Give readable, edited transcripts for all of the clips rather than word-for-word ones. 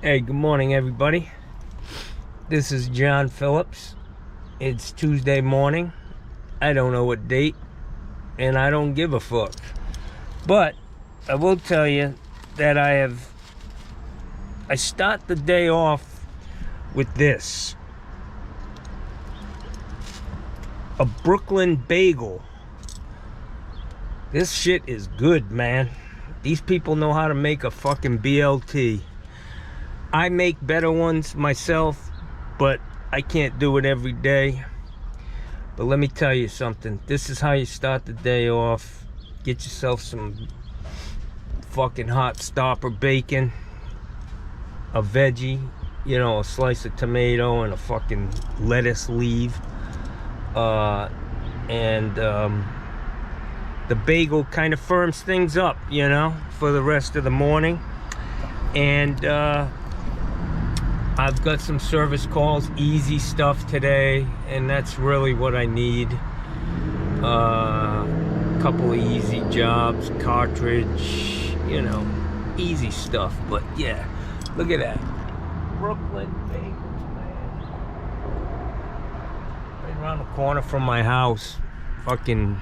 Hey, good morning, everybody. This is John Phillips. It's Tuesday morning. I don't know what date, and I don't give a fuck. But I will tell you that I start the day off with this. A Brooklyn bagel. This shit is good, man. These people know how to make a fucking BLT. I make better ones myself, but I can't do it every day. But let me tell you something. This is how you start the day off. Get yourself some fucking hot stopper bacon, a veggie, a slice of tomato and a fucking lettuce leaf. And the bagel kind of firms things up, for the rest of the morning. And I've got some service calls, easy stuff today, and that's really what I need. Couple of easy jobs, cartridge, easy stuff. But yeah, look at that. Brooklyn bagels, man. Right around the corner from my house. Fucking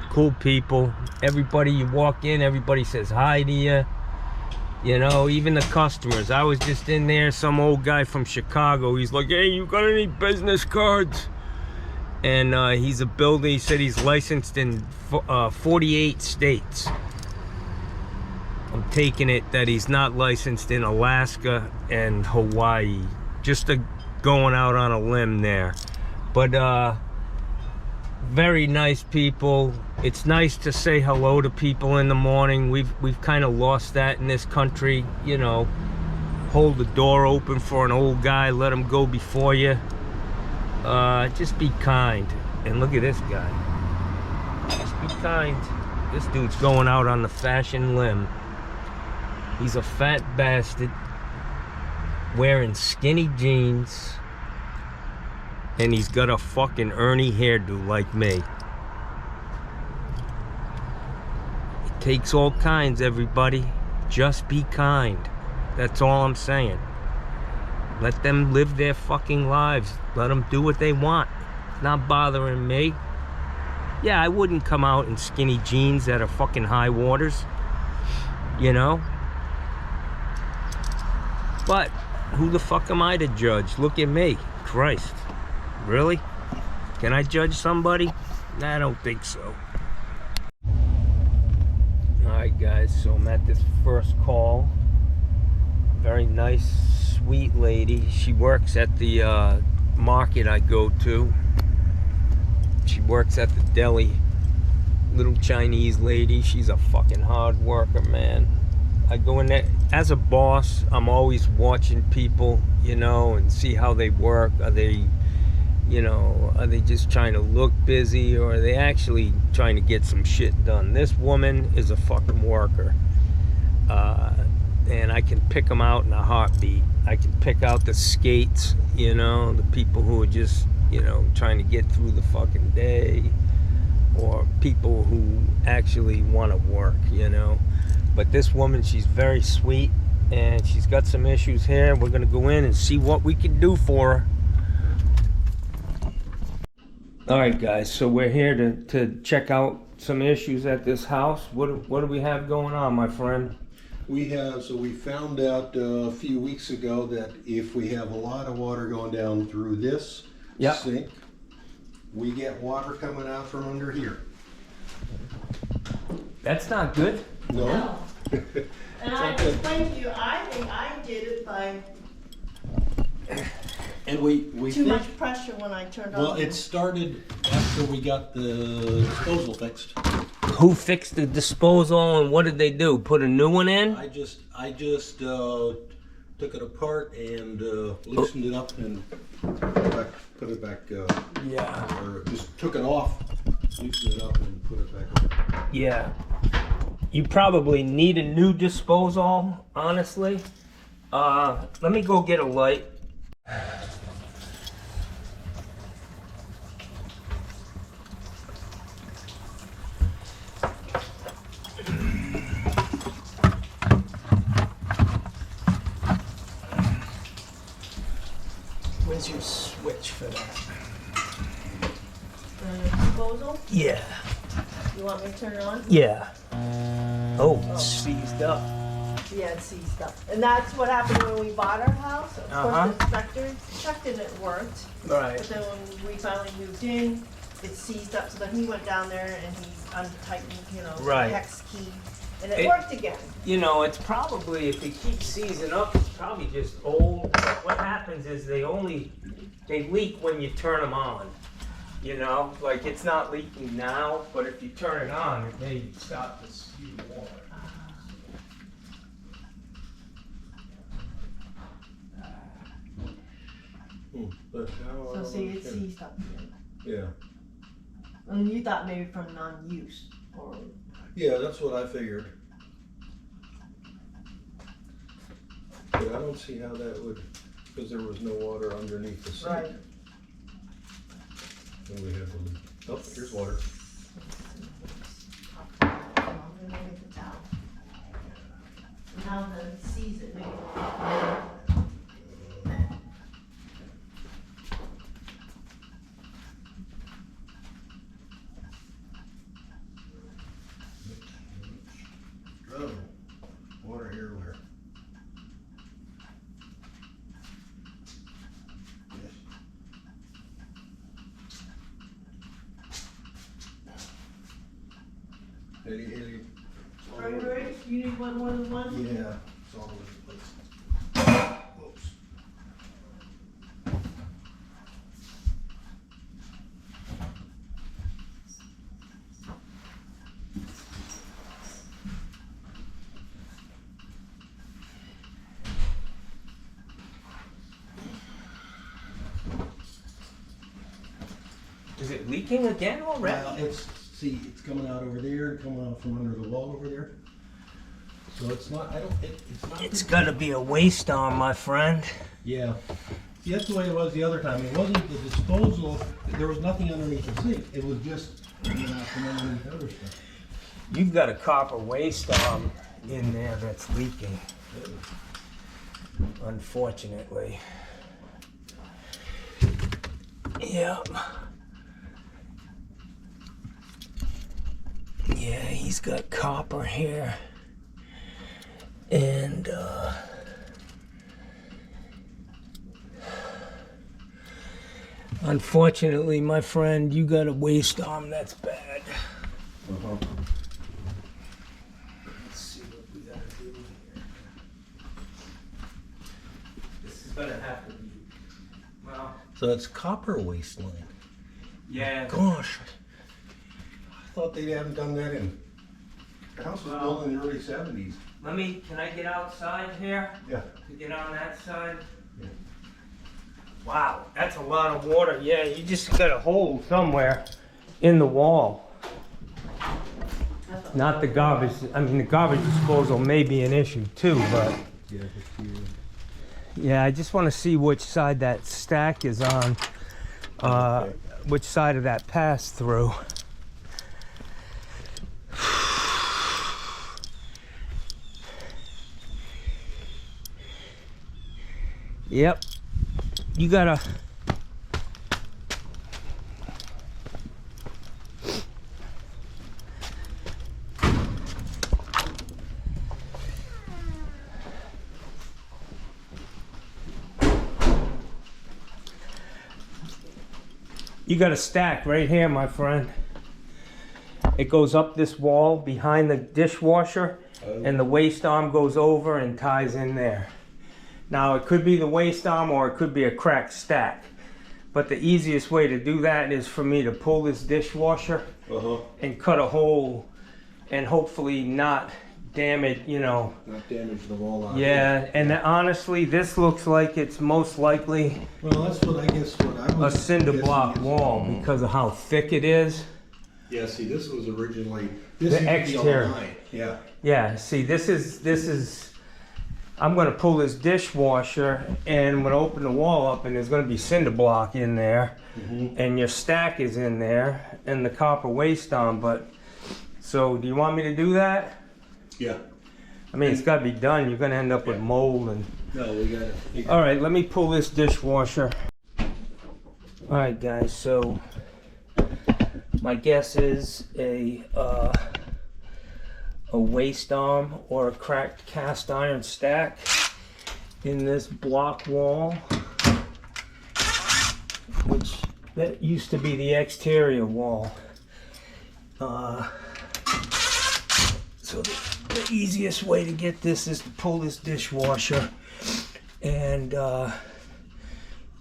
cool people. Everybody you walk in, everybody says hi to you. Even the customers. I was just in there, some old guy from Chicago. He's like, hey, you got any business cards? And he's a builder. He said he's licensed in 48 states. I'm taking it that he's not licensed in Alaska and Hawaii. Just going out on a limb there. But very nice people. It's nice to say hello to people in the morning. We've kind of lost that in this country. Hold the door open for an old guy, let him go before you. Just be kind. And look at this guy. Just be kind. This dude's going out on the fashion limb. He's a fat bastard wearing skinny jeans, and he's got a fucking Ernie hairdo like me. It takes all kinds, everybody. Just be kind. That's all I'm saying. Let them live their fucking lives. Let them do what they want. It's not bothering me. Yeah, I wouldn't come out in skinny jeans that are fucking high waters. But who the fuck am I to judge? Look at me. Christ. Really? Can I judge somebody? Nah, I don't think so. Alright guys, so I'm at this first call. Very nice, sweet lady. She works at the market I go to. She works at the deli. Little Chinese lady. She's a fucking hard worker, man. I go in there as a boss. I'm always watching people, and see how they work. Are they just trying to look busy, or are they actually trying to get some shit done? This woman is a fucking worker. And I can pick them out in a heartbeat. I can pick out the skates, the people who are just, trying to get through the fucking day, or people who actually want to work, But this woman, she's very sweet, and she's got some issues here. We're going to go in and see what we can do for her. Alright guys, so we're here to check out some issues at this house. What do we have going on, my friend? We found out a few weeks ago that if we have a lot of water going down through this sink, we get water coming out from under here. That's not good. No. And I explained to you, I think I did it by And we too much pressure when I turned on. Well, it started after we got the disposal fixed. Who fixed the disposal, and what did they do? Put a new one in? I just took it apart and loosened it up and put it back. Yeah. Or just took it off, loosened it up, and put it back on. Yeah. You probably need a new disposal, honestly. Let me go get a light. Where's your switch for that? Disposal? Yeah. You want me to turn it on? Yeah. Oh, it's seized up. Yeah, it's seized up. And that's what happened when we bought our house. Of course, the inspector checked and it worked. Right. But then when we finally moved in, it seized up. So then he went down there and he untightened, Right. the hex key. And it worked again. You know, it's probably, if it keeps seizing up, it's probably just old. What happens is they leak when you turn them on. You know, like it's not leaking now, but if you turn it on, it may stop to spew water. So see, it's seized up again. Yeah. And you thought maybe from non-use or. Yeah, that's what I figured. But I don't see how that would, because there was no water underneath the sink. Right. And we have to leak. Oh, here's water. I'm gonna get the towel. Now that it sees it, maybe. Oh, water everywhere. Yes. Hitty. Right, you need one more than one? Yeah, it's all over the place. Whoops. Is it leaking again already? Well, it's coming out over there and coming out from under the wall over there. So it's not, it's not. It's gotta be a waste arm, my friend. Yeah. See, that's the way it was the other time. It wasn't the disposal, there was nothing underneath the sink. It was just, from underneath the other stuff. You've got a copper waste arm in there that's leaking. Unfortunately. Yep. Yeah, he's got copper here. And unfortunately, my friend, you got a waste arm that's bad. Let's see what we gotta do here. This is gonna have to be, well, So it's copper wasteland. yeah. Gosh. I thought they hadn't done that the house was built in the early 70s. Can I get outside here? Yeah. To get on that side? Yeah. Wow, that's a lot of water. Yeah, you just got a hole somewhere in the wall. Not the garbage, I mean, the garbage disposal may be an issue too, but Yeah, just here. yeah, I just want to see which side that stack is on, Okay. which side of that pass through. Yep, you gotta. You got a stack right here, my friend. It goes up this wall behind the dishwasher, and the waste arm goes over and ties in there. Now, it could be the waste arm or it could be a cracked stack. But the easiest way to do that is for me to pull this dishwasher and cut a hole and hopefully not damage, Not damage the wall out. Yeah, and honestly, this looks like it's most likely Well, that's what I was. a cinder guessing block is- wall because of how thick it is. Yeah, see, this was originally, The this used to be exterior. all nine. Yeah. Yeah, see, this is, I'm gonna pull this dishwasher and I'm gonna open the wall up and there's gonna be cinder block in there. And your stack is in there and the copper waste arm, but, so do you want me to do that? Yeah. I mean, it's gotta be done, you're gonna end up with mold and. No, we got it. All right, let me pull this dishwasher. Alright guys, so my guess is a waste arm or a cracked cast iron stack in this block wall, which that used to be the exterior wall. So the easiest way to get this is to pull this dishwasher and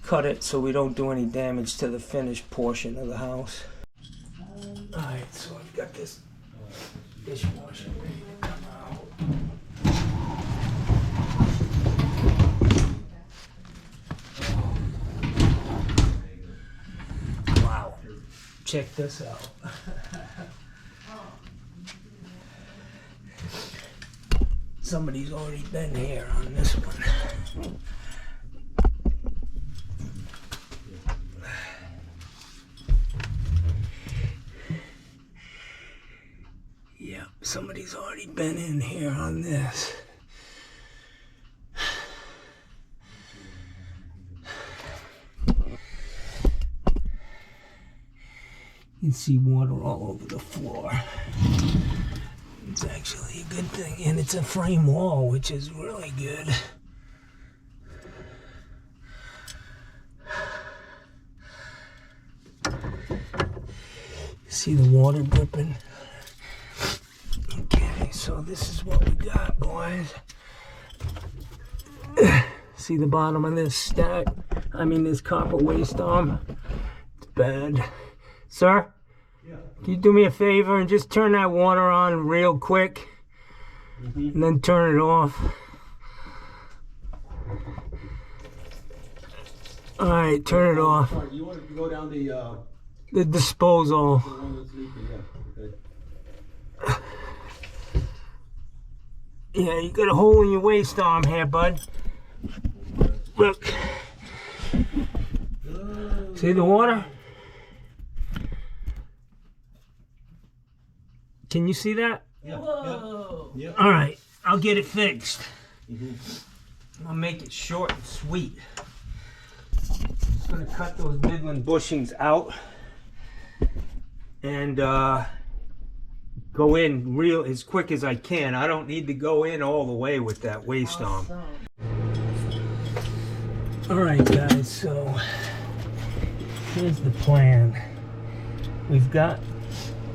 cut it so we don't do any damage to the finished portion of the house. Alright, so I've got this dishwasher ready to come out. Wow, check this out. Somebody's already been here on this one. Yeah, somebody's already been in here on this. You can see water all over the floor. It's actually a good thing, and it's a frame wall, which is really good. See the water dripping? Okay, so this is what we got, boys. See the bottom of this stack? I mean, this copper waste arm? It's bad. Sir? Can you do me a favor and just turn that water on real quick? And then turn it off. Alright, turn it off. Sorry, you want to go down the disposal. one that's leaking, yeah. Okay. Yeah, you got a hole in your waste arm here, bud. Look. See the water? Can you see that? Yeah. Whoa. Yeah. All right, I'll get it fixed. I'll make it short and sweet. Just gonna cut those Midland bushings out and go in real as quick as I can. I don't need to go in all the way with that waste arm. All right, guys. So here's the plan. We've got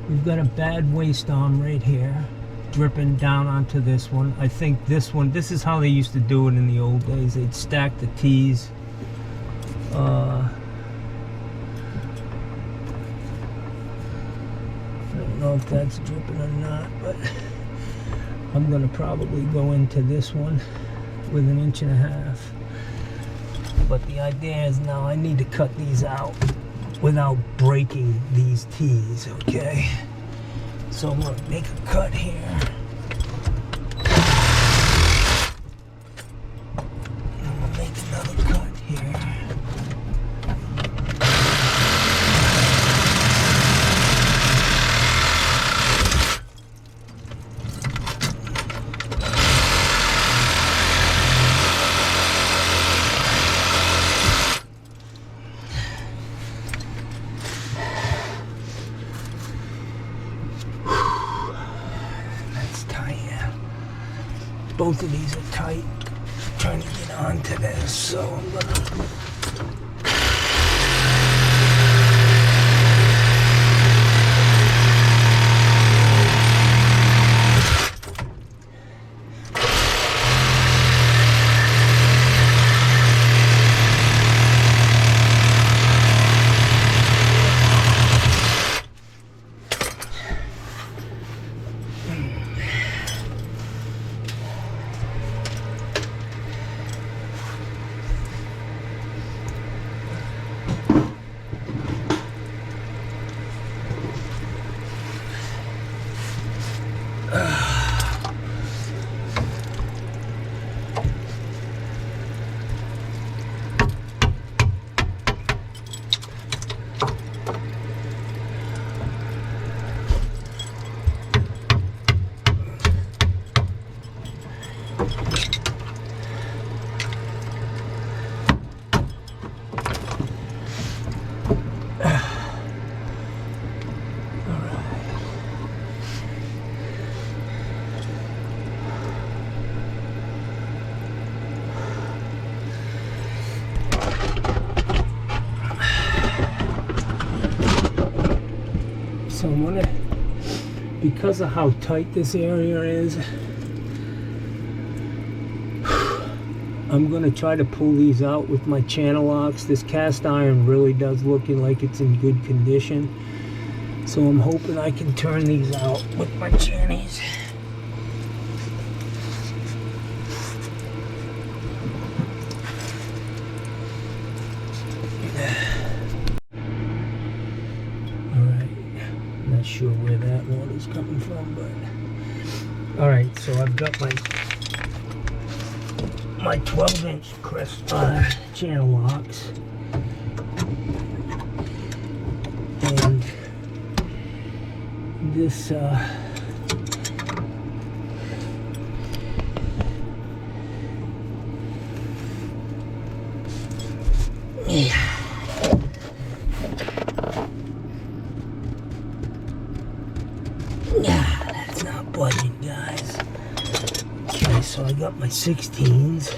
a bad waste arm right here, dripping down onto this one. I think this is how they used to do it in the old days. They'd stack the tees. I don't know if that's dripping or not, but I'm gonna probably go into this one with 1.5 inches. But the idea is now I need to cut these out without breaking these tees, okay? So I'm gonna make a cut here. I'm gonna make another cut here. Both of these are tight. I'm trying to get onto this, so I'm gonna. I'm gonna, because of how tight this area is, I'm gonna try to pull these out with my channel locks. This cast iron really does looking like it's in good condition. So I'm hoping I can turn these out with my channies. Alright, not sure where that water's coming from, but alright, so I've got my 12-inch channel locks, and this that's not budging, guys. Okay, so I got my 16s.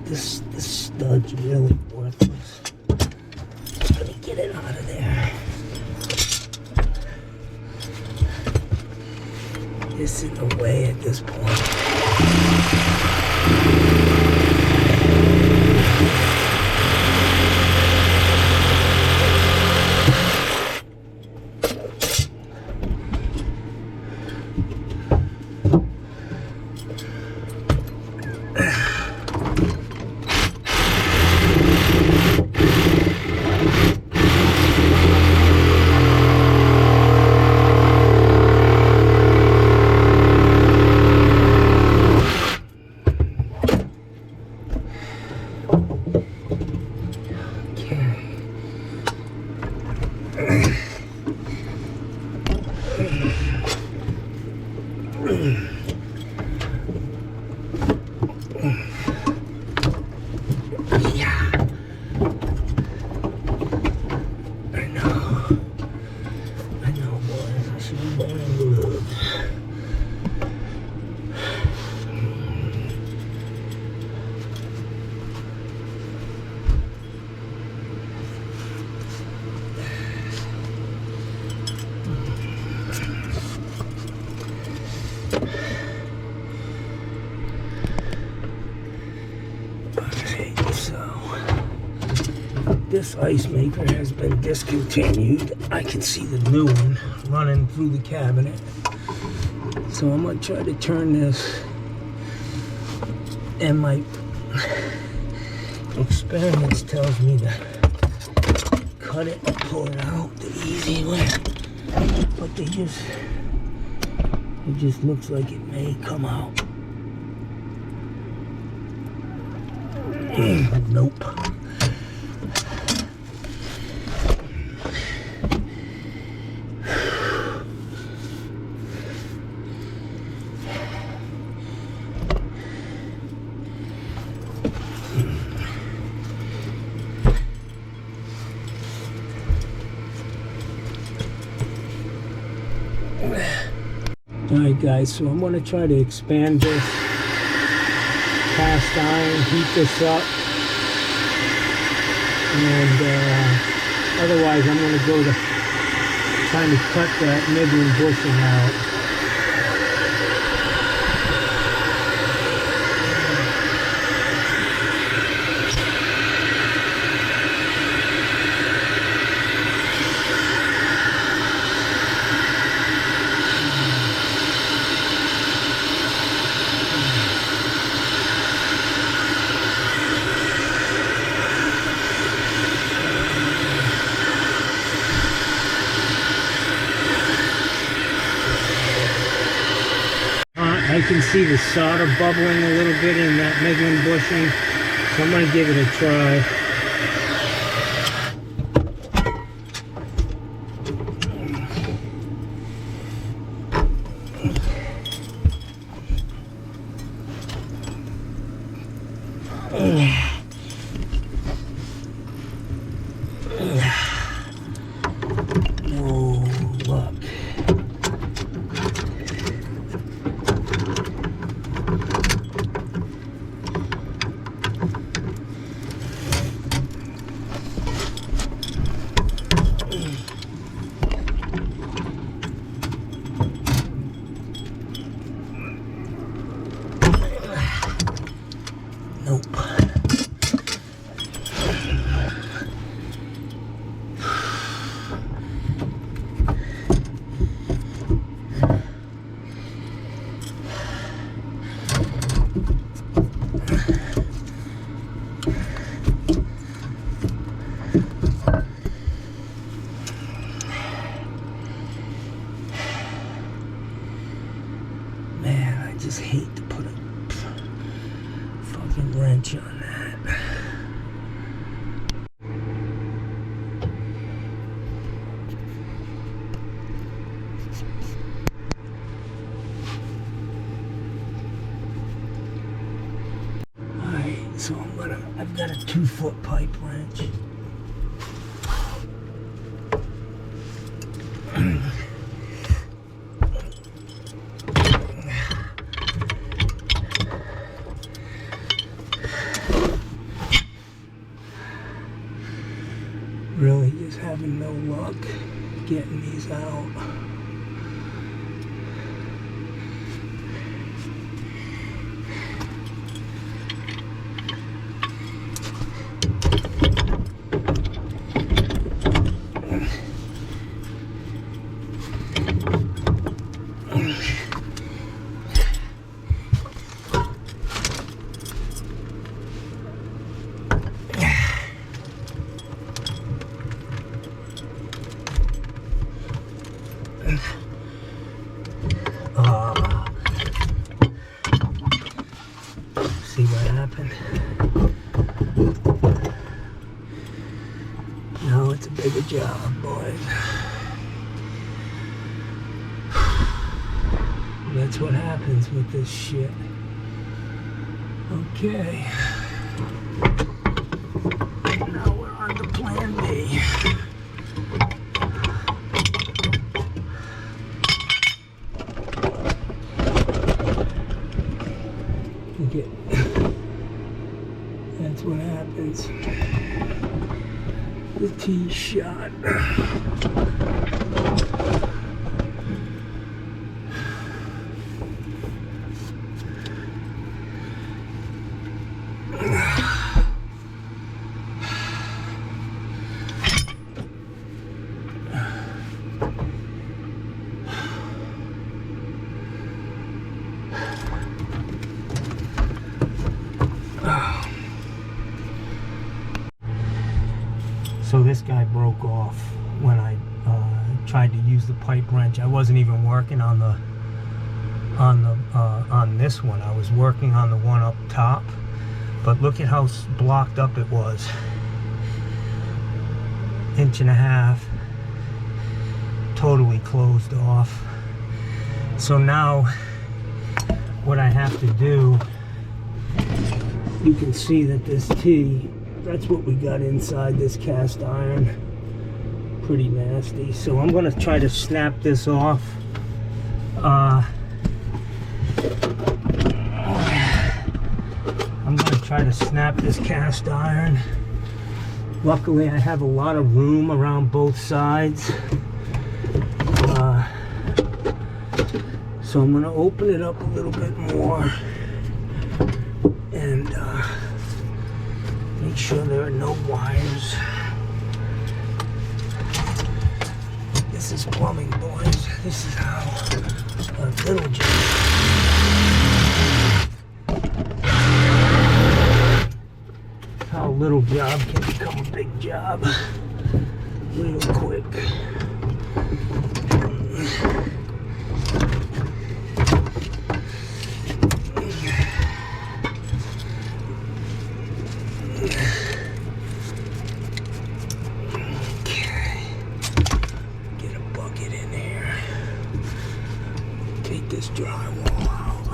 This stud's really worthless. I'm gonna get it out of there. It's in the way at this point. This ice maker has been discontinued. I can see the new one running through the cabinet. So I'm gonna try to turn this, and my experience tells me to cut it and pull it out the easy way. But it just looks like it may come out. Nope. Alright guys, so I'm going to try to expand this cast iron, heat this up, and otherwise I'm going to go to trying to cut that nibbling bushing out. I can see the solder bubbling a little bit in that nibbling bushing, so I'm going to give it a try. 2-foot pipe wrench. Really just having no luck getting these out. See what happened? Now it's a bigger job, boys. That's what happens with this shit. Okay. Now we're on to plan B. That's what happens. The tee shot. So this guy broke off when I tried to use the pipe wrench. I wasn't even working on this one. I was working on the one up top. But look at how blocked up it was. 1.5 inches. Totally closed off. So now what I have to do, you can see that this tee, that's what we got inside this cast iron. Pretty nasty. So I'm gonna try to snap this off. I'm gonna try to snap this cast iron. Luckily I have a lot of room around both sides. So I'm gonna open it up a little bit more and make sure there are no wires. This is plumbing, boys. This is how a little job. How a little job can become a big job real quick. This drywall out.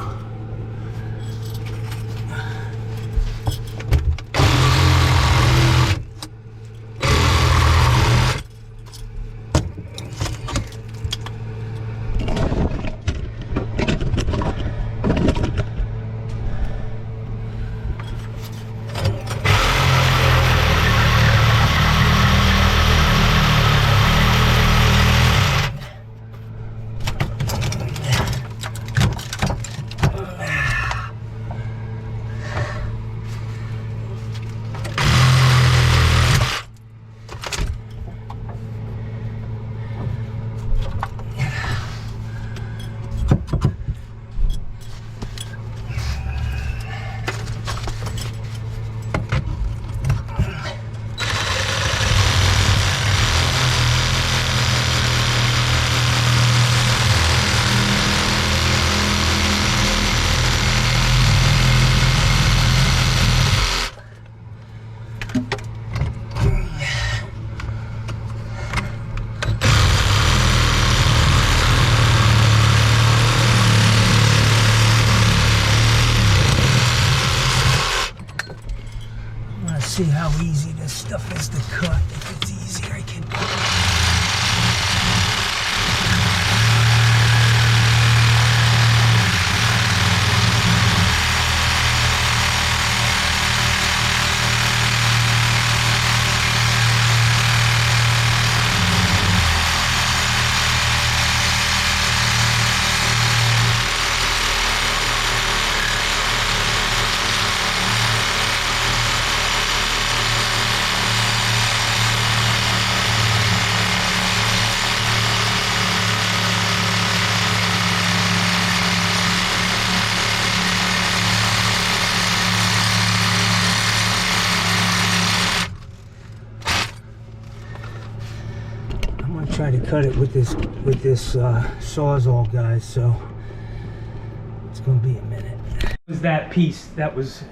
easy this stuff is to cut. If it's easier, I can. Try to cut it with this Sawzall, guys, so it's gonna be a minute. It was that piece that was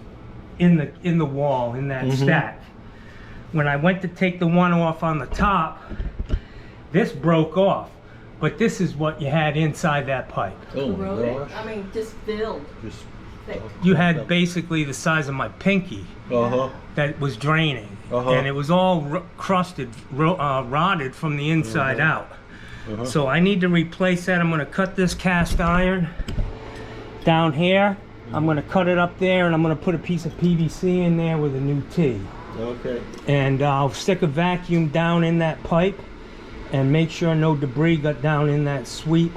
in the wall in that stack. When I went to take the one off on the top, this broke off, but this is what you had inside that pipe. Oh my gosh. I mean, just filled. Just thick. You had basically the size of my pinky that was draining. And it was all crusted, rotted from the inside out. So I need to replace that. I'm going to cut this cast iron down here. I'm going to cut it up there, and I'm going to put a piece of PVC in there with a new T. Okay. And I'll stick a vacuum down in that pipe and make sure no debris got down in that sweep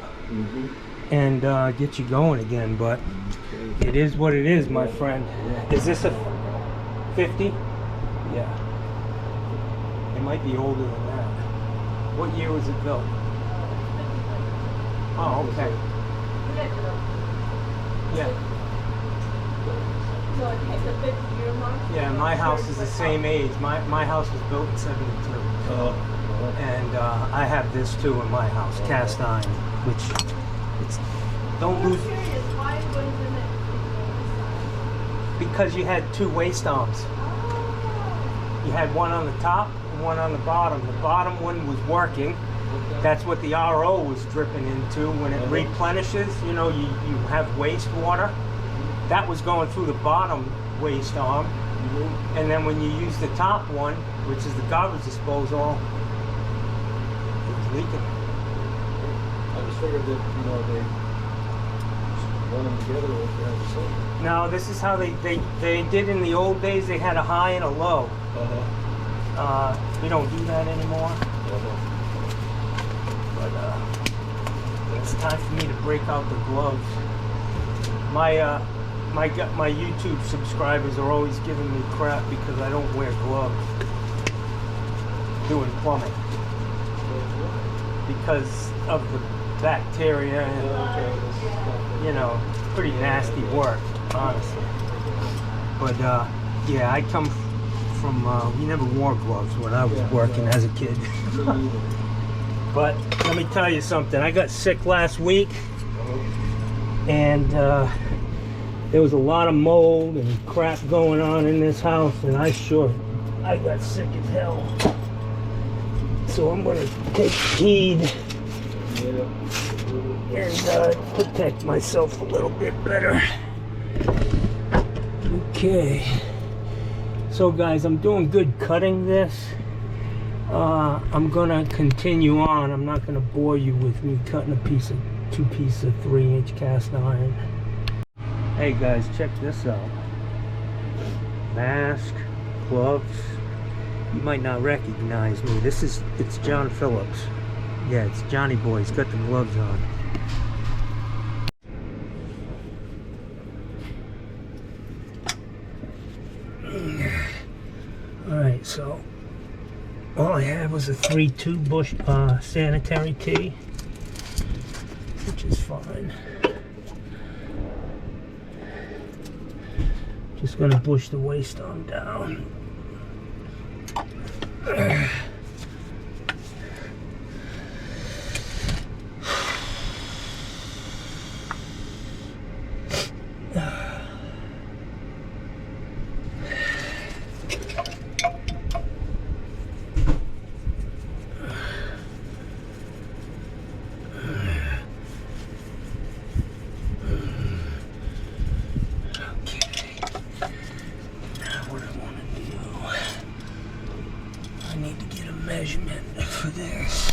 and get you going again. But it is what it is, my friend. Is this a 50? Yeah. It might be older than that. What year was it built? Oh, okay. Yeah. So it hit the 50-year mark? Yeah, my house is the same age. My house was built in 72. And I have this too in my house, cast iron, which it's don't I'm lose. curious, why wasn't it? Because you had two waste arms. You had one on the top and one on the bottom. The bottom one was working. That's what the RO was dripping into. When it replenishes, you know, you have wastewater. That was going through the bottom waste arm. And then when you use the top one, which is the garbage disposal, it was leaking. I just figured that, you know, they run them together or have the same. No, this is how they did in the old days. They had a high and a low. We don't do that anymore. But it's time for me to break out the gloves. My YouTube subscribers are always giving me crap because I don't wear gloves doing plumbing because of the bacteria and you know, pretty nasty work, honestly. But yeah, I come from we never wore gloves when I was working as a kid. But let me tell you something, I got sick last week and there was a lot of mold and crap going on in this house, and I got sick as hell. So I'm gonna take heed and protect myself a little bit better. Okay. So guys, I'm doing good cutting this. I'm gonna continue on. I'm not gonna bore you with me cutting two pieces of 3-inch cast iron. Hey guys, check this out. Mask, gloves. You might not recognize me. It's John Phillips. Yeah, it's Johnny Boy. He's got the gloves on. Alright, so all I had was a 3-2 bush sanitary tee, which is fine. Just gonna push the waist arm down. I need to get a measurement for this.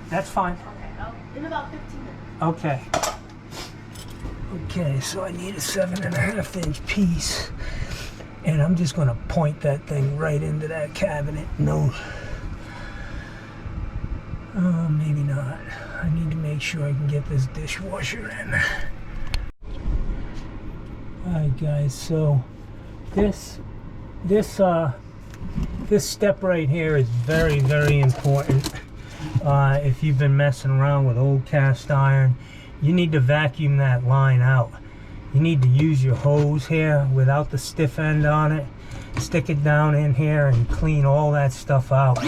That's fine. Okay, in about 15 minutes. Okay. Okay, so I need a 7.5-inch piece, and I'm just gonna point that thing right into that cabinet. No, oh, maybe not. I need to make sure I can get this dishwasher in. Alright guys, so this step right here is very, very important. If you've been messing around with old cast iron, you need to vacuum that line out. You need to use your hose here without the stiff end on it. Stick it down in here and clean all that stuff out.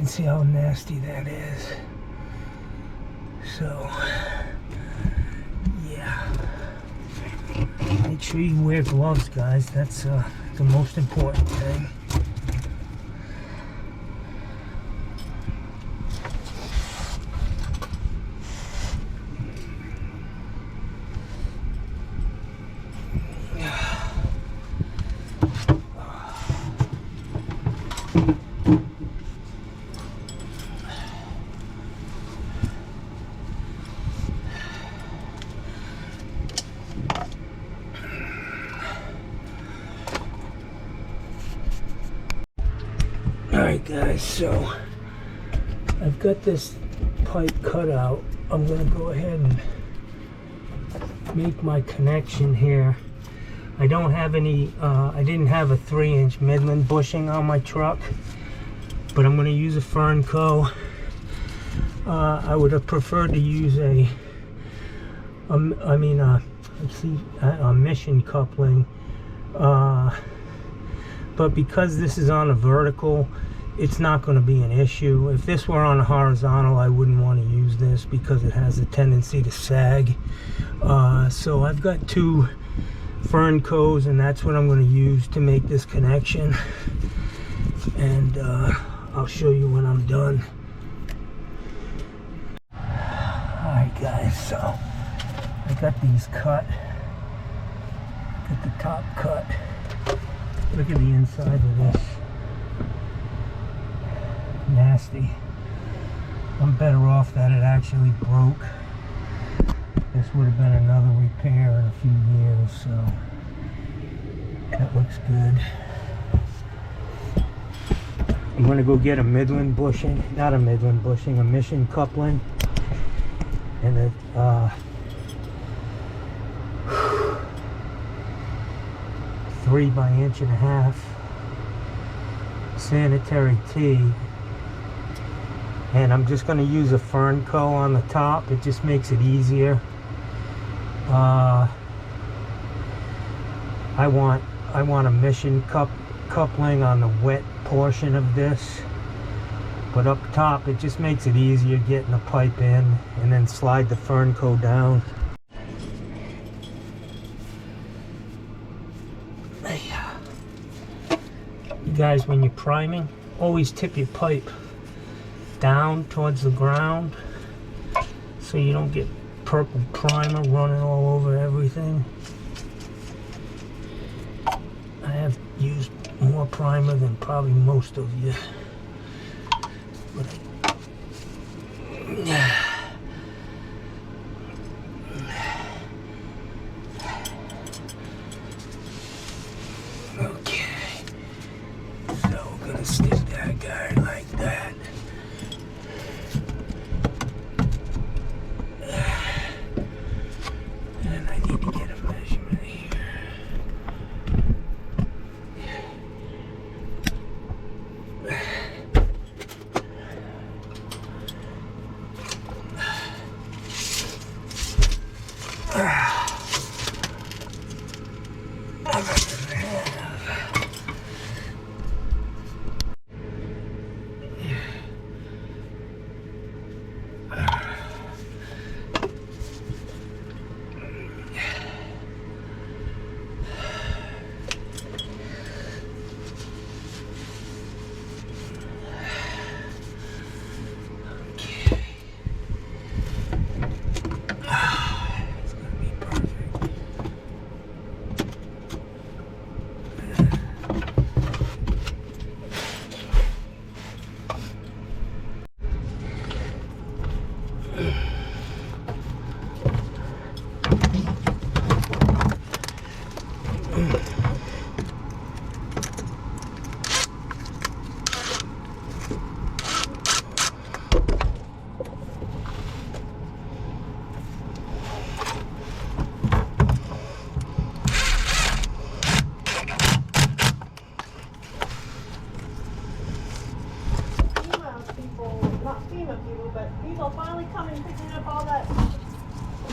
See how nasty that is. So yeah, make sure you wear gloves, guys. That's the most important thing. Alright guys, so I've got this pipe cut out. I'm going to go ahead and make my connection here. I don't have any, I didn't have a 3-inch Midland bushing on my truck, but I'm going to use a Fernco. I would have preferred to use a mission coupling, but because this is on a vertical, it's not going to be an issue. If this were on a horizontal, I wouldn't want to use this because it has a tendency to sag. So I've got 2 Ferncos, and that's what I'm going to use to make this connection. And I'll show you when I'm done. Alright guys, so I got these cut. Got the top cut. Look at the inside of this. Nasty. I'm better off that it actually broke. This would have been another repair in a few years, so that looks good. I'm gonna go get a Midland bushing, not a Midland bushing, a Mission coupling, and a 3 by 1.5 inch sanitary tee, and I'm just going to use a fern co on the top. It just makes it easier. I want a Mission coupling on the wet portion of this, but up top it just makes it easier getting the pipe in, and then slide the fern co down. You guys, when you're priming, always tip your pipe down towards the ground so you don't get purple primer running all over everything. I have used more primer than probably most of you. But okay, so we're gonna stick that guy like that. And I need to get a measurement here.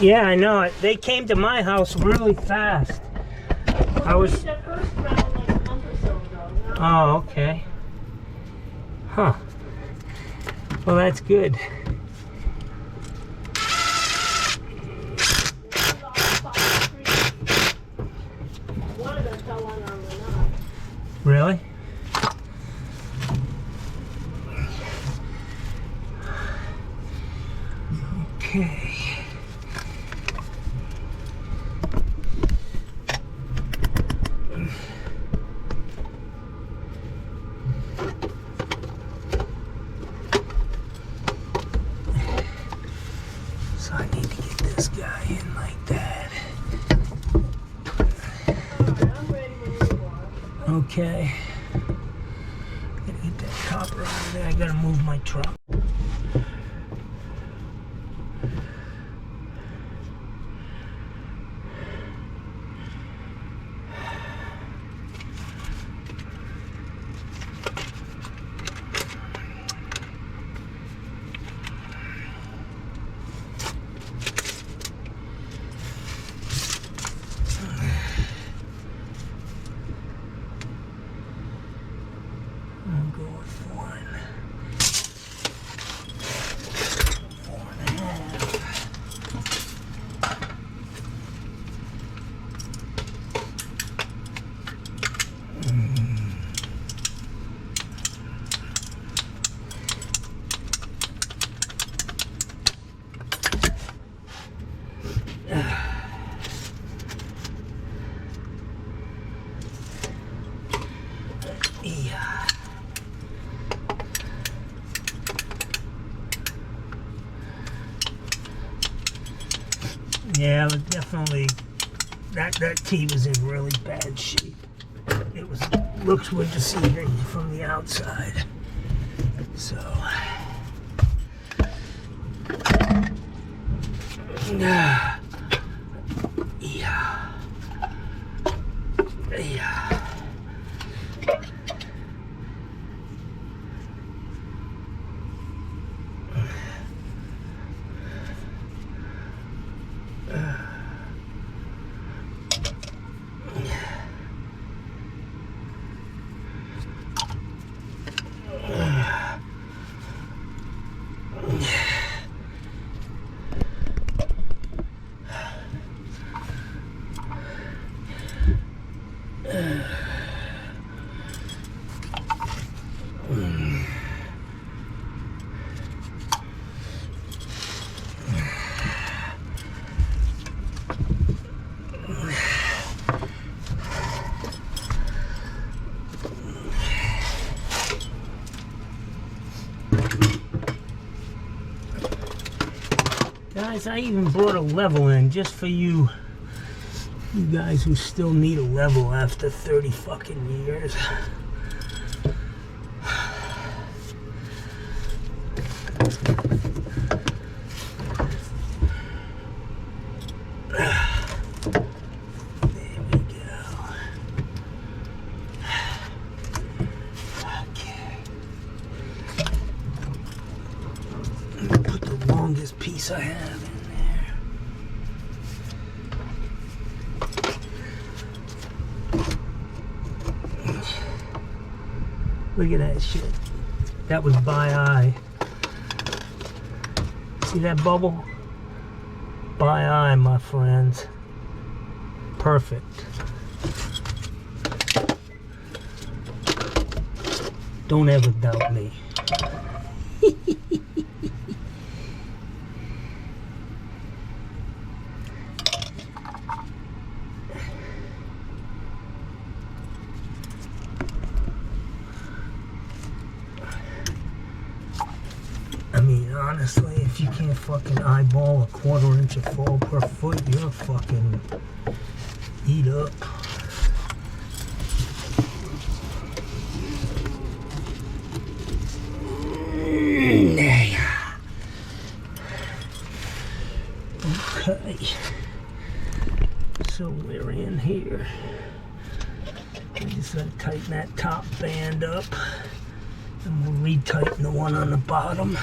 Yeah, I know it. They came to my house really fast. I was. The first round like a month or so ago. Oh, okay. Huh. Well, that's good. One of them fell on our lanai. Really? Okay. So I need to get this guy in like that. Alright, I'm ready when you are. Okay. Gotta get that copper out of there. I gotta move my truck. I'll go with one. Yeah, but definitely that tee was in really bad shape. It looks good to see it from the outside. So yeah. Guys, I even brought a level in just for you guys who still need a level after 30 fucking years. There we go. Okay. Put the longest piece I have in there. Look at that shit. That was by eye. See that bubble? By eye, my friends. Perfect. Don't ever doubt me. Honestly, if you can't fucking eyeball a 1/4 inch of fall per foot, you're fucking eat up. Okay, so we're in here. I just gotta tighten that top band up, and we'll re-tighten the one on the bottom.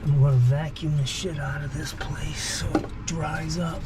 I'm gonna vacuum the shit out of this place so it dries up.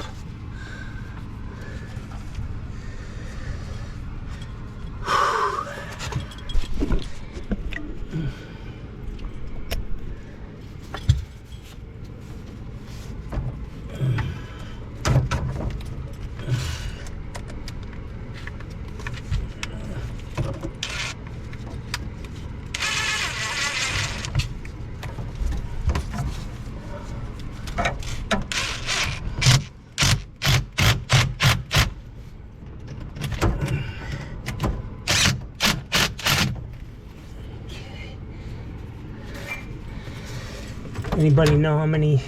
Anybody know how many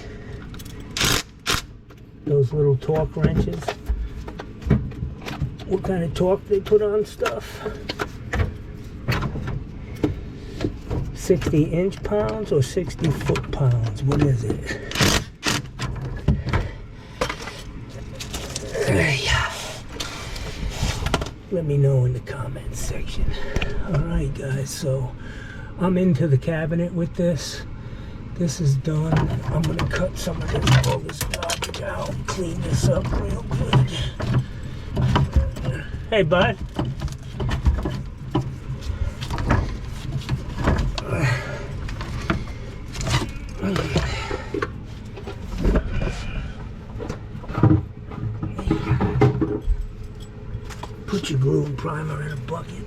those little torque wrenches? What kind of torque they put on stuff? 60 inch-pounds or 60 foot-pounds? What is it? Let me know in the comments section. Alright guys, so I'm into the cabinet with this. This is done. I'm gonna cut some of this, all this garbage out, clean this up real quick. Hey, bud. Put your glue and primer in a bucket.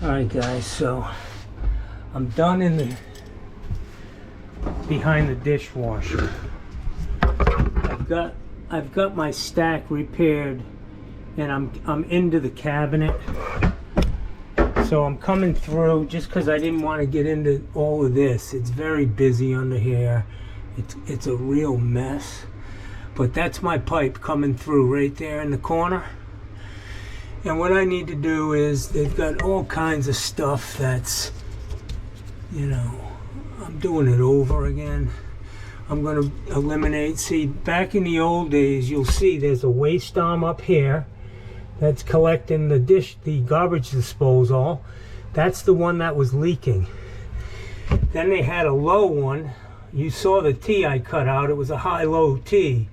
Alright guys, so I'm done in the behind the dishwasher. I've got I've got my stack repaired, and I'm into the cabinet. So I'm coming through just because I didn't want to get into all of this. It's very busy under here. It's a real mess. But that's my pipe coming through right there in the corner. And what I need to do is, they've got all kinds of stuff that's, you know, I'm doing it over again. I'm going to eliminate. See, back in the old days, you'll see there's a waste arm up here that's collecting the garbage disposal. That's the one that was leaking. Then they had a low one. You saw the T I cut out. It was a high-low T,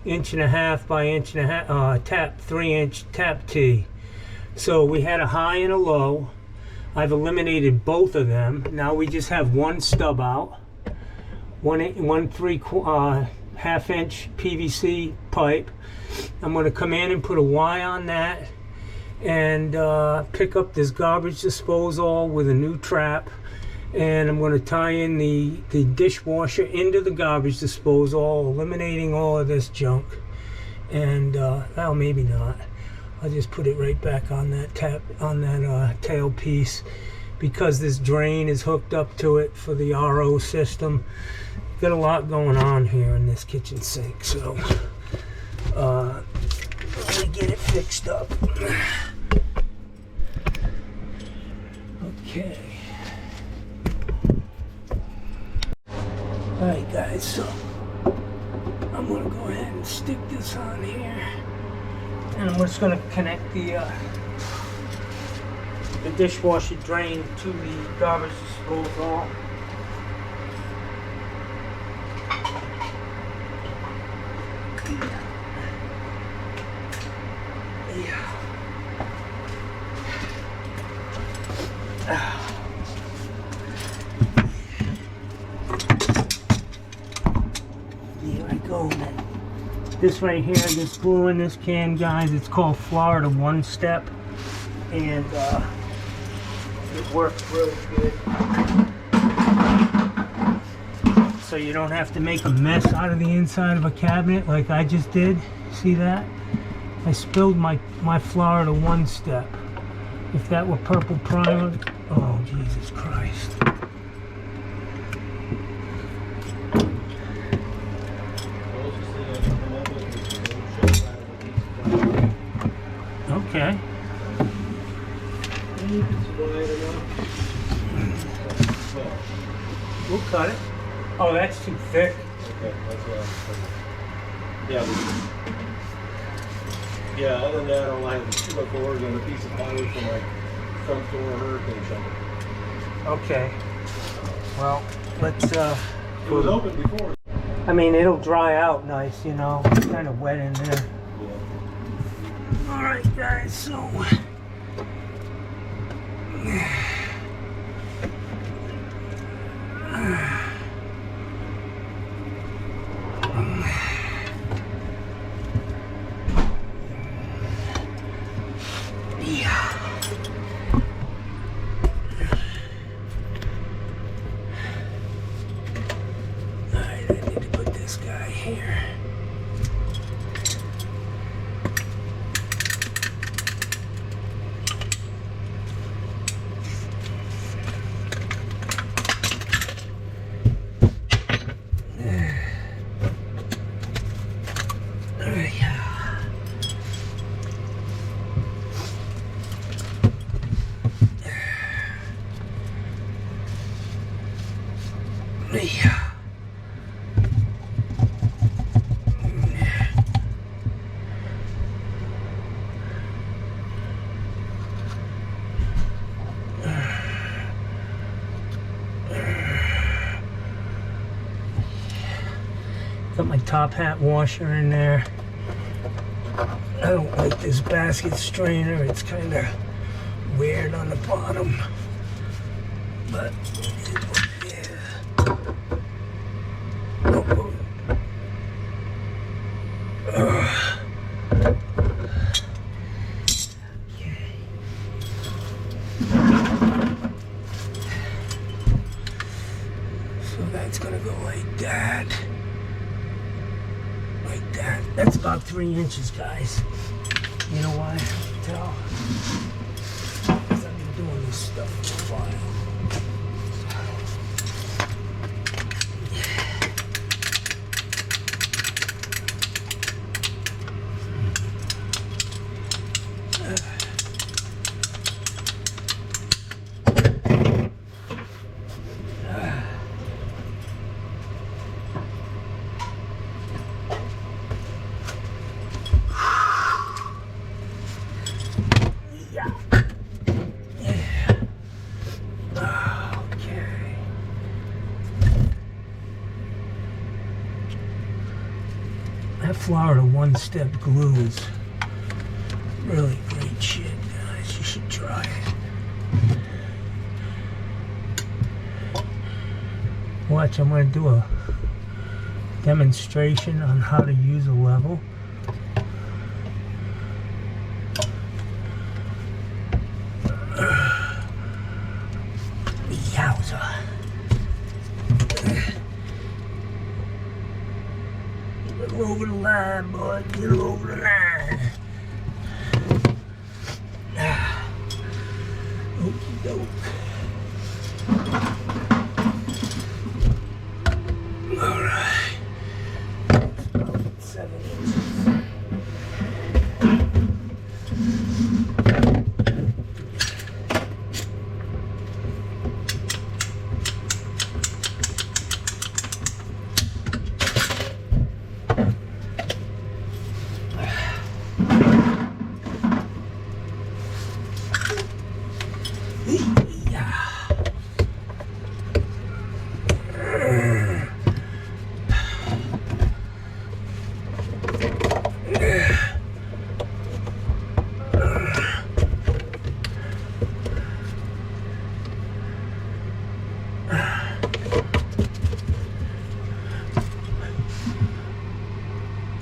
1.5 by 1.5 3-inch tap T. So we had a high and a low. I've eliminated both of them. Now we just have one stub out, one 3/2-inch PVC pipe. I'm going to come in and put a Y on that, and pick up this garbage disposal with a new trap, and I'm going to tie in the dishwasher into the garbage disposal, eliminating all of this junk. And well, maybe not. I'll just put it right back on that tail piece, because this drain is hooked up to it for the RO system. Got a lot going on here in this kitchen sink, so let me get it fixed up. Okay. Alright guys, so I'm going to go ahead and stick this on here. And I'm just going to connect the dishwasher drain to the garbage disposal. Here I go. This right here, this glue in this can, guys, it's called Florida One Step, and it works really good. So you don't have to make a mess out of the inside of a cabinet like I just did. See that? I spilled my Florida One Step. If that were purple primer, oh Jesus Christ. Okay. We'll cut it. Oh, that's too thick. Okay, that's yeah, other than that, all I have is 2x4s and a piece of plywood for my front door hurricane shelter. Okay. Well, let's It was open before. I mean, it'll dry out nice, you know. It's kind of wet in there. Yeah. Alright guys, so Alright, I need to put this guy here. Got my top hat washer in there. I don't like this basket strainer. It's kind of weird on the bottom. But yeah. Oh. Okay. So that's gonna go like that. Like that. That's 3 inches, guys. You know why? I can tell. Because I've been doing this stuff for a while. That Florida one-step glue is really great shit, guys. You should try it. Watch, I'm going to do a demonstration on how to use a level. Yowza. Get her over the line, boy. Get her over the line. Okie doke. All right. 7 inches.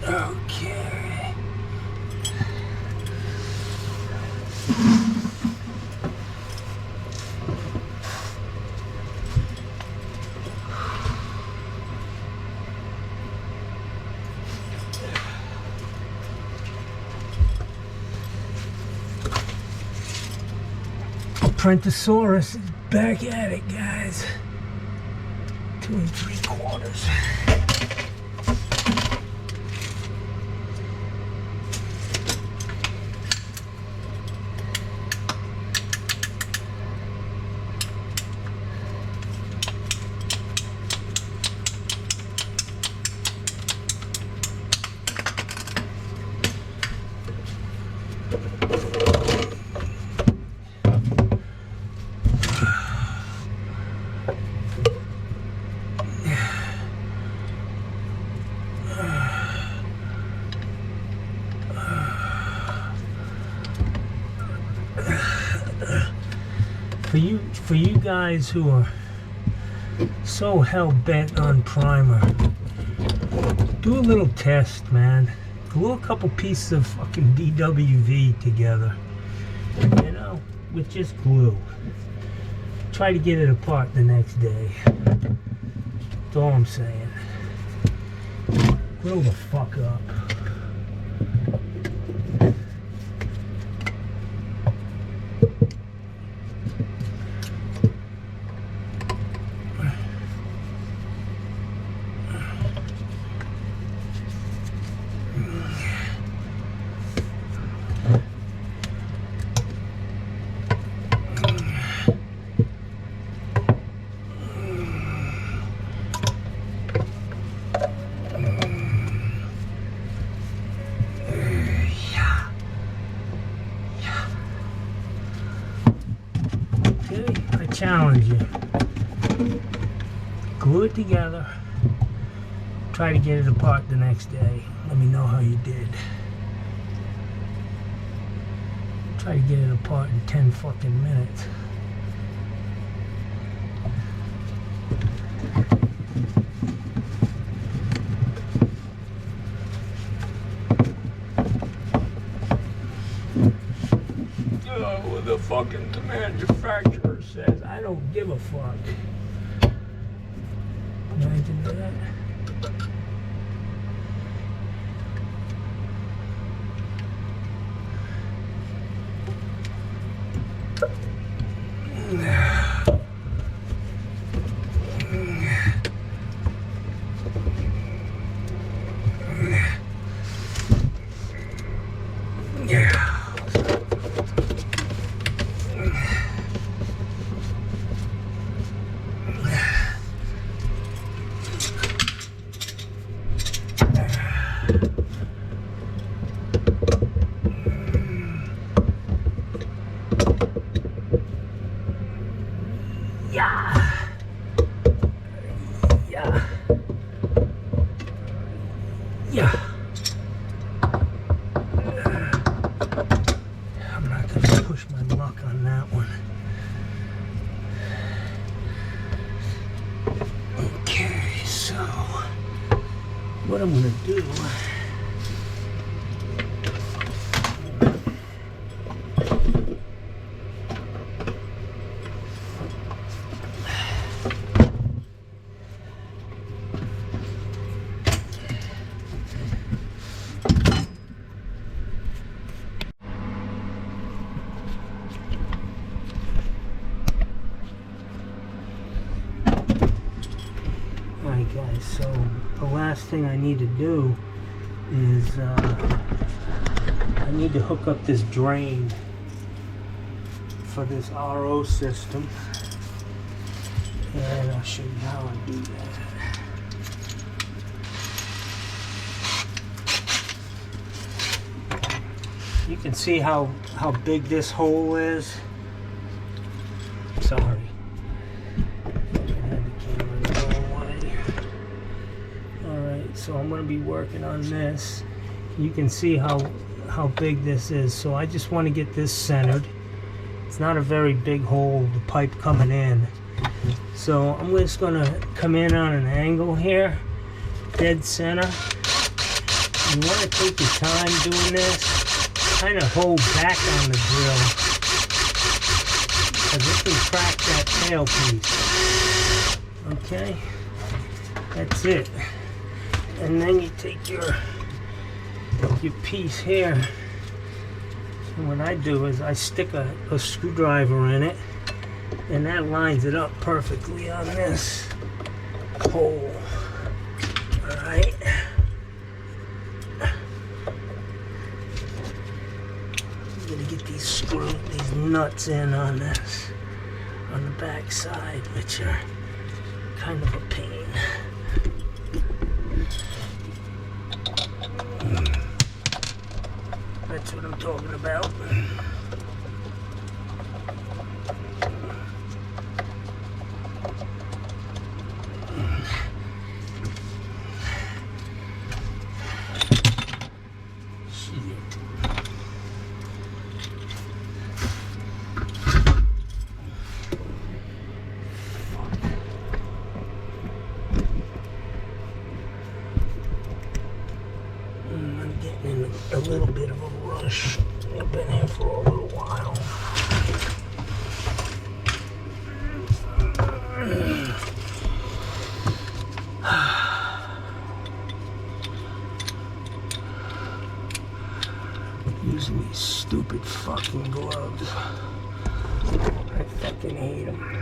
Okay. Apprentisaurus is back at it, guys. 2 3/4. For you guys who are so hell-bent on primer, do a little test, man. Glue a couple pieces of fucking DWV together, you know, with just glue. Try to get it apart the next day. That's all I'm saying. Grow the fuck up. Challenge you. Glue it together. Try to get it apart the next day. Let me know how you did. Try to get it apart in 10 fucking minutes. Oh, the fucking manufacturer says, I don't give a fuck. Imagine that. I'm not gonna push my luck on that one. Okay, so what I'm gonna do, alright guys, so the last thing I need to do is I need to hook up this drain for this RO system, and I'll show you how I do that. You can see how big this hole is. Sorry. Alright, so I'm going to be working on this. You can see how big this is. So I just want to get this centered. It's not a very big hole, the pipe coming in. So I'm just going to come in on an angle here, dead center. You want to take your time doing this. Kind of hold back on the drill, because it can crack that tailpiece. Okay, that's it. And then you take your piece here, and what I do is I stick a screwdriver in it, and that lines it up perfectly on this hole. All right. I'm gonna get these nuts in on this, on the back side, which are kind of a pain. That's what I'm talking about. A little bit of a rush. I've been here for a little while. Using these stupid fucking gloves. I fucking hate them.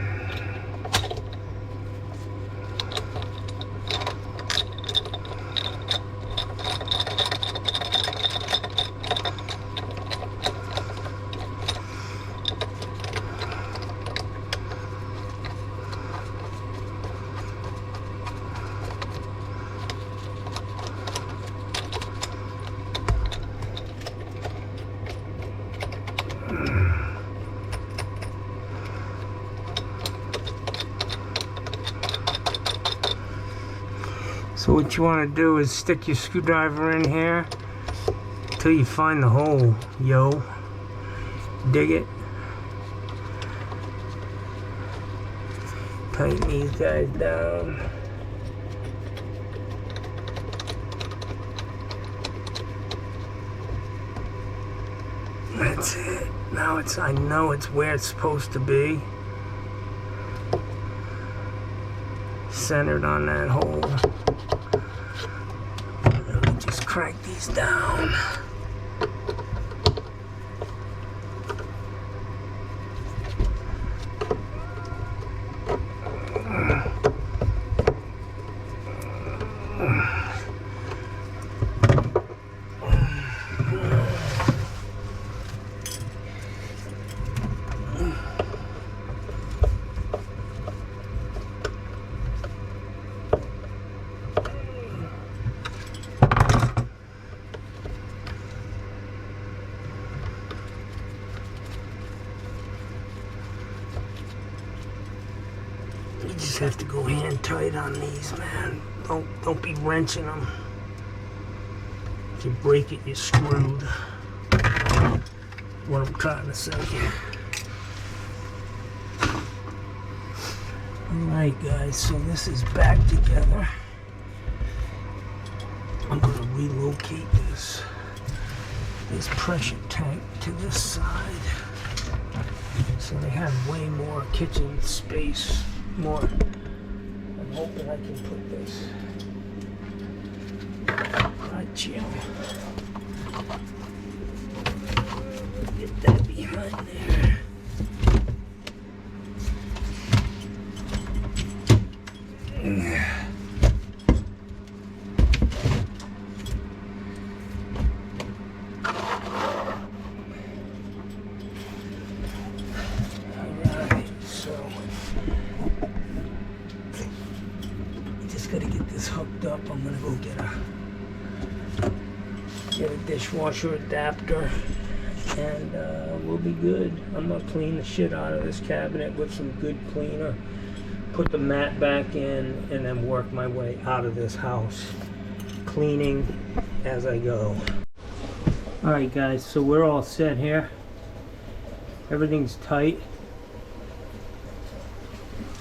So what you want to do is stick your screwdriver in here until you find the hole, yo. Dig it. Tighten these guys down. That's it. Now I know it's where it's supposed to be. Centered on that hole. Just crank these down. You just have to go hand tight on these, man. Don't be wrenching them. If you break it, you're screwed. what I'm trying to say here. Alright guys, so this is back together. I'm going to relocate this pressure tank to this side. So they have way more kitchen space, more. I'm hoping I can put this right here. Get that behind there. Alright, so just gotta get this hooked up. I'm gonna go get a dishwasher adapter, and we'll be good. I'm gonna clean the shit out of this cabinet with some good cleaner, put the mat back in, and then work my way out of this house, cleaning as I go. Alright guys, so we're all set here. Everything's tight.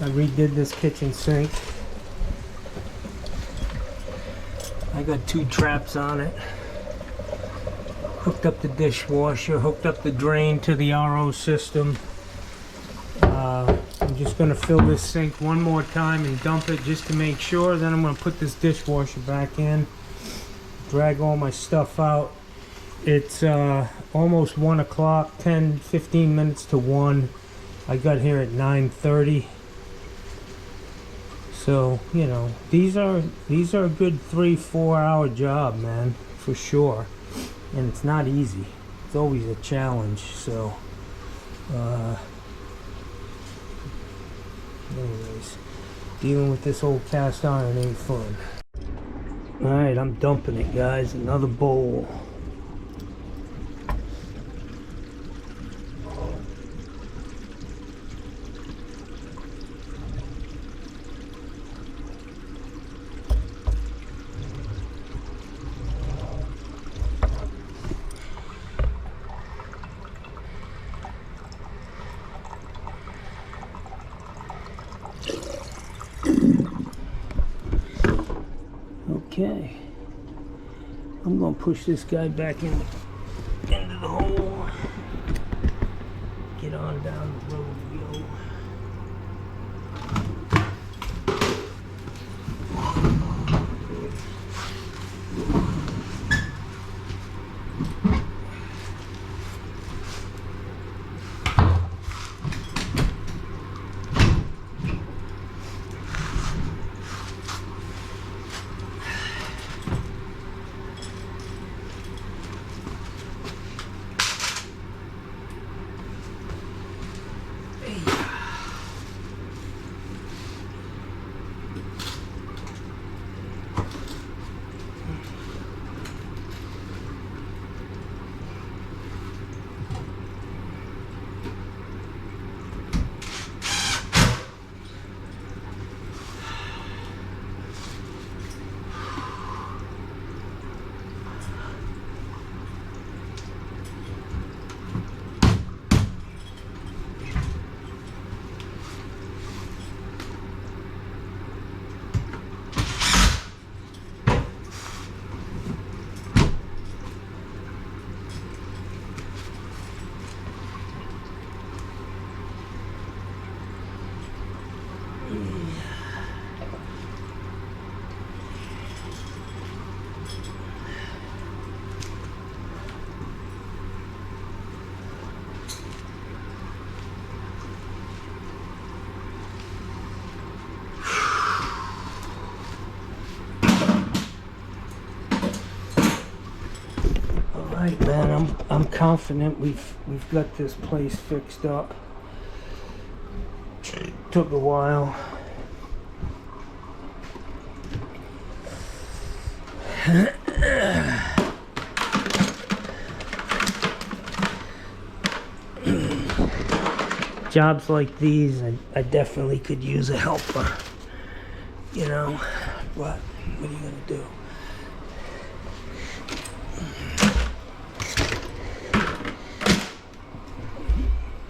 I redid this kitchen sink. I got 2 traps on it. Hooked up the dishwasher, hooked up the drain to the RO system. I'm just going to fill this sink one more time and dump it just to make sure. Then I'm going to put this dishwasher back in, drag all my stuff out. It's almost 1 o'clock, 10-15 minutes to 1. I got here at 9:30. So, you know, these are a good 3-4 hour job, man, for sure. And it's not easy. It's always a challenge. So anyways, dealing with this old cast iron ain't fun. Alright, I'm dumping it, guys. Another bowl. Okay, I'm gonna push this guy back into the hole. Get on down the road, yo. Alright, man, I'm confident we've got this place fixed up. Took a while. Jobs like these, I definitely could use a helper, you know, but what are you gonna do?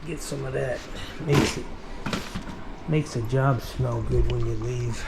Get some of that. Makes the job smell good when you leave.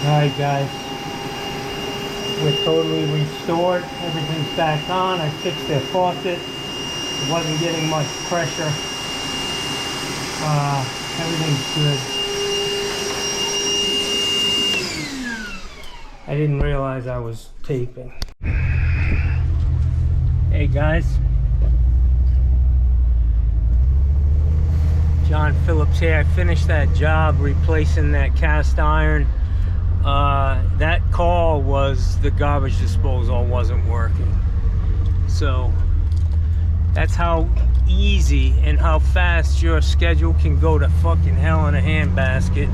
Alright guys, we're totally restored. Everything's back on. I fixed their faucet. It wasn't getting much pressure. Everything's good. I didn't realize I was taping. Hey guys. John Phillips here. I finished that job replacing that cast iron. That call was the garbage disposal wasn't working. So that's how easy and how fast your schedule can go to fucking hell in a handbasket.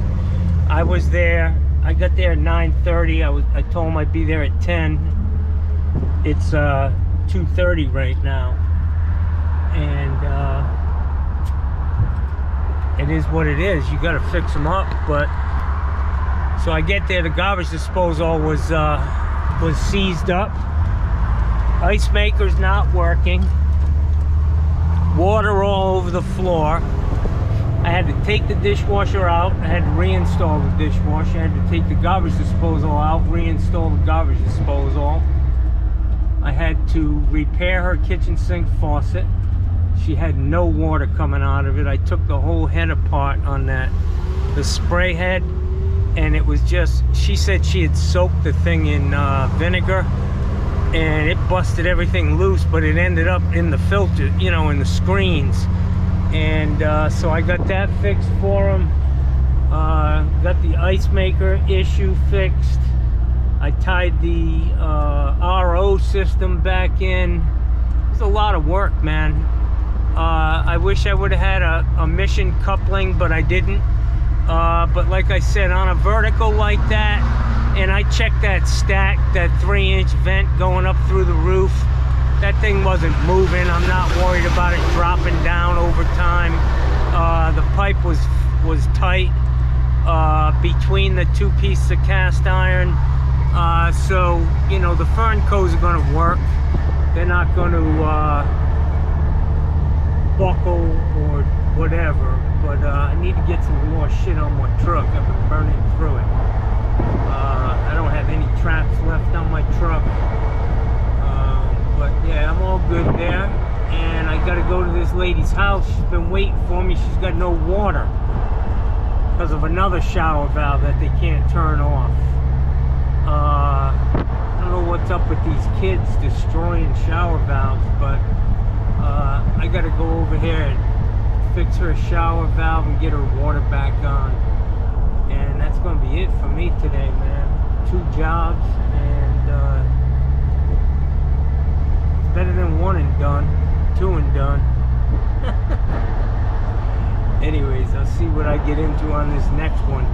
I was there. I got there at 9:30. I told him I'd be there at 10. It's 2:30 right now, and it is what it is. You got to fix them up, but. So I get there, the garbage disposal was seized up. Ice maker's not working. Water all over the floor. I had to take the dishwasher out. I had to reinstall the dishwasher. I had to take the garbage disposal out, reinstall the garbage disposal. I had to repair her kitchen sink faucet. She had no water coming out of it. I took the whole head apart on that, the spray head. And it was just, she said she had soaked the thing in vinegar and it busted everything loose, but it ended up in the filter, you know, in the screens. And so I got that fixed for him. Got the ice maker issue fixed. I tied the RO system back in. It's a lot of work, man. I wish I would have had a mission coupling, but I didn't. But like I said, on a vertical like that, and I checked that stack, that 3-inch vent going up through the roof, that thing wasn't moving. I'm not worried about it dropping down over time. The pipe was tight between the two pieces of cast iron. So, you know, the fern coats are going to work. They're not going to buckle or whatever. But I need to get some more shit on my truck. I've been burning through it. I don't have any traps left on my truck. But yeah, I'm all good there. And I gotta go to this lady's house. She's been waiting for me. She's got no water because of another shower valve that they can't turn off. I don't know what's up with these kids destroying shower valves, but I gotta go over here and fix her shower valve and get her water back on. And that's gonna be it for me today, man. 2 jobs, and it's better than 1 and done, 2 and done. Anyways, I'll see what I get into on this next one.